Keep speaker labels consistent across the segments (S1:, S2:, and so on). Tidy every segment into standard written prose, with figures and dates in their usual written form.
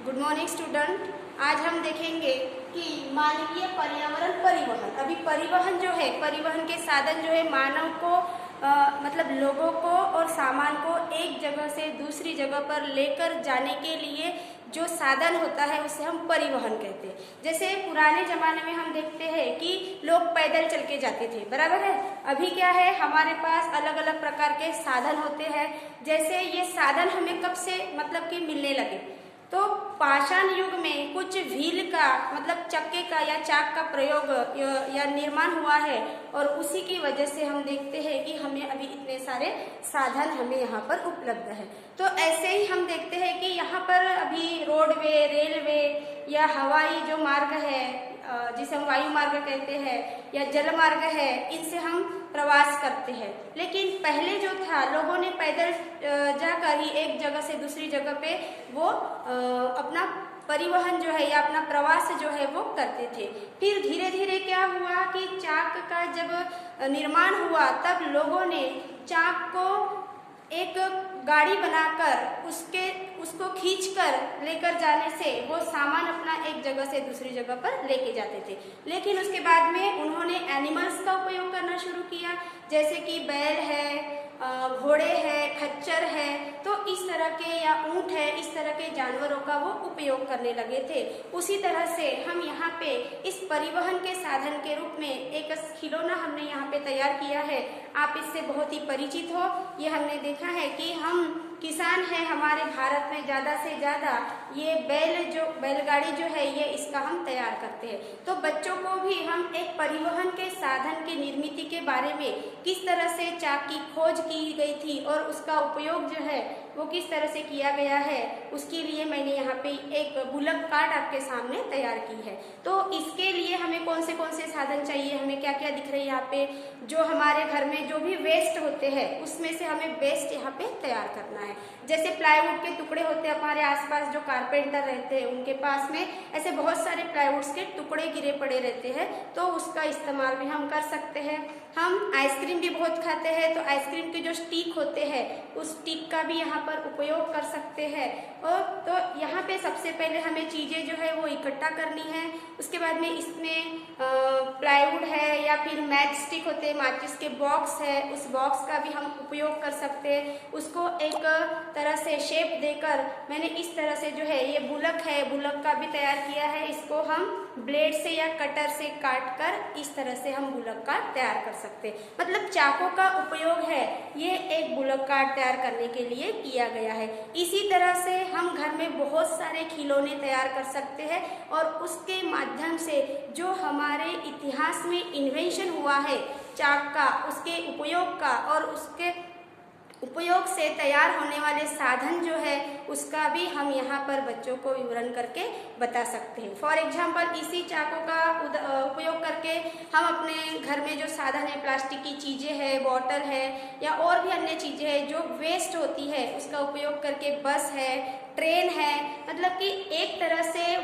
S1: Good morning student. आज हम देखेंगे कि मानवीय पर्यावरण परिवहन। अभी परिवहन जो है, परिवहन के साधन जो है मानव को मतलब लोगों को और सामान को एक जगह से दूसरी जगह पर लेकर जाने के लिए जो साधन होता है उसे हम परिवहन कहते हैं। जैसे पुराने जमाने में हम देखते हैं कि लोग पैदल चल के जाते थे, बराबर है। अभी क्या है, हमारे पास अलग अलग प्रकार के साधन होते हैं। जैसे ये साधन हमें कब से मतलब कि मिलने लगे, तो पाषाण युग में कुछ व्हील का मतलब चक्के का या चाक का प्रयोग या निर्माण हुआ है, और उसी की वजह से हम देखते हैं कि हमें अभी इतने सारे साधन हमें यहाँ पर उपलब्ध है। तो ऐसे ही हम देखते हैं कि यहाँ पर अभी रोडवे, रेलवे या हवाई जो मार्ग है जिसे हम वायु मार्ग कहते हैं या जल मार्ग है, इनसे हम प्रवास करते हैं। लेकिन पहले जो था, लोगों ने पैदल जाकर ही एक जगह से दूसरी जगह पे वो अपना परिवहन जो है या अपना प्रवास जो है वो करते थे। फिर धीरे धीरे क्या हुआ कि चाक का जब निर्माण हुआ, तब लोगों ने चाक को एक गाड़ी बनाकर उसको खींचकर लेकर जाने से वो सामान अपना एक जगह से दूसरी जगह पर लेके जाते थे। लेकिन उसके बाद में उन्होंने एनिमल्स का उपयोग करना शुरू किया, जैसे कि बैल है, घोड़े है, खच्चर है, तो इस तरह के या ऊंट है, इस तरह के जानवरों का वो उपयोग करने लगे थे। उसी तरह से हम यहाँ पे इस परिवहन के साधन के रूप में एक खिलौना हमने यहाँ पे तैयार किया है। आप इससे बहुत ही परिचित हो। ये हमने देखा है कि हम किसान हैं हमारे भारत में, ज़्यादा से ज़्यादा ये बैलगाड़ी जो है ये इसका हम तैयार करते हैं। तो बच्चों को भी हम एक परिवहन के साधन की निर्मिति के बारे में, किस तरह से चाक की खोज की गई थी और उसका उपयोग जो है वो किस तरह से किया गया है, उसके लिए मैंने यहाँ पे एक बुलक कार्ट आपके सामने तैयार की है। तो इसके लिए हमें कौन से साधन चाहिए, हमें क्या क्या दिख रही है यहाँ पे, जो हमारे घर में जो भी वेस्ट होते हैं उसमें से हमें बेस्ट यहाँ पे तैयार करना है। जैसे प्लाईवुड के टुकड़े होते हैं, हमारे आसपास जो कारपेंटर रहते हैं उनके पास में ऐसे बहुत सारे प्लाईवुड्स के टुकड़े गिरे पड़े रहते हैं, तो उसका इस्तेमाल भी हम कर सकते हैं। हम आइसक्रीम भी बहुत खाते हैं, तो आइसक्रीम के जो स्टिक होते हैं उस स्टिक का भी यहाँ पर उपयोग कर सकते हैं। और तो यहाँ पे सबसे पहले हमें चीज़ें जो है वो इकट्ठा करनी है। उसके बाद में इसमें प्लाईवुड है या फिर मैच स्टिक होते हैं, माचिस के बॉक्स है, उस बॉक्स का भी हम उपयोग कर सकते हैं। उसको एक तरह से शेप देकर मैंने इस तरह से जो है ये बुलक है, बुलक का भी तैयार किया है। इसको हम ब्लेड से या कटर से काट कर इस तरह से हम बुलक कार्ट तैयार कर सकते हैं। मतलब चाकों का उपयोग है ये एक बुलक कार्ट तैयार करने के लिए किया गया है। इसी तरह से हम घर में बहुत सारे खिलौने तैयार कर सकते हैं, और उसके माध्यम से जो हमारे इतिहास में इन्वेंशन हुआ है चाक का, उसके उपयोग का और उसके उपयोग से तैयार होने वाले साधन जो है उसका भी हम यहाँ पर बच्चों को विवरण करके बता सकते हैं। फॉर एग्जाम्पल, इसी चाकों का उपयोग करके हम अपने घर में जो साधन है, प्लास्टिक की चीज़ें हैं, बॉटल है या और भी अन्य चीज़ें हैं जो वेस्ट होती है, उसका उपयोग करके बस है, ट्रेन है, मतलब कि एक तरह से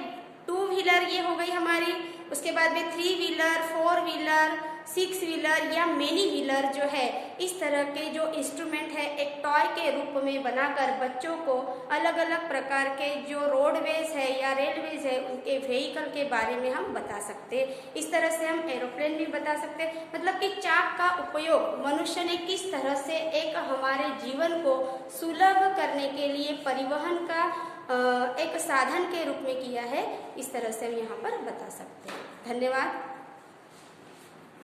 S1: 2 व्हीलर ये हो गई हमारी, उसके बाद में 3 व्हीलर, 4 व्हीलर, 6 व्हीलर या मेनी व्हीलर जो है, इस तरह के जो इंस्ट्रूमेंट है एक टॉय के रूप में बनाकर बच्चों को अलग अलग प्रकार के जो रोडवेज है या रेलवेज है उनके व्हीकल के बारे में हम बता सकते हैं। इस तरह से हम एरोप्लेन भी बता सकते हैं। मतलब कि चाक का उपयोग मनुष्य ने किस तरह से एक हमारे जीवन को सुलभ करने के लिए परिवहन का एक साधन के रूप में किया है, इस तरह से हम यहाँ पर बता सकते हैं। धन्यवाद।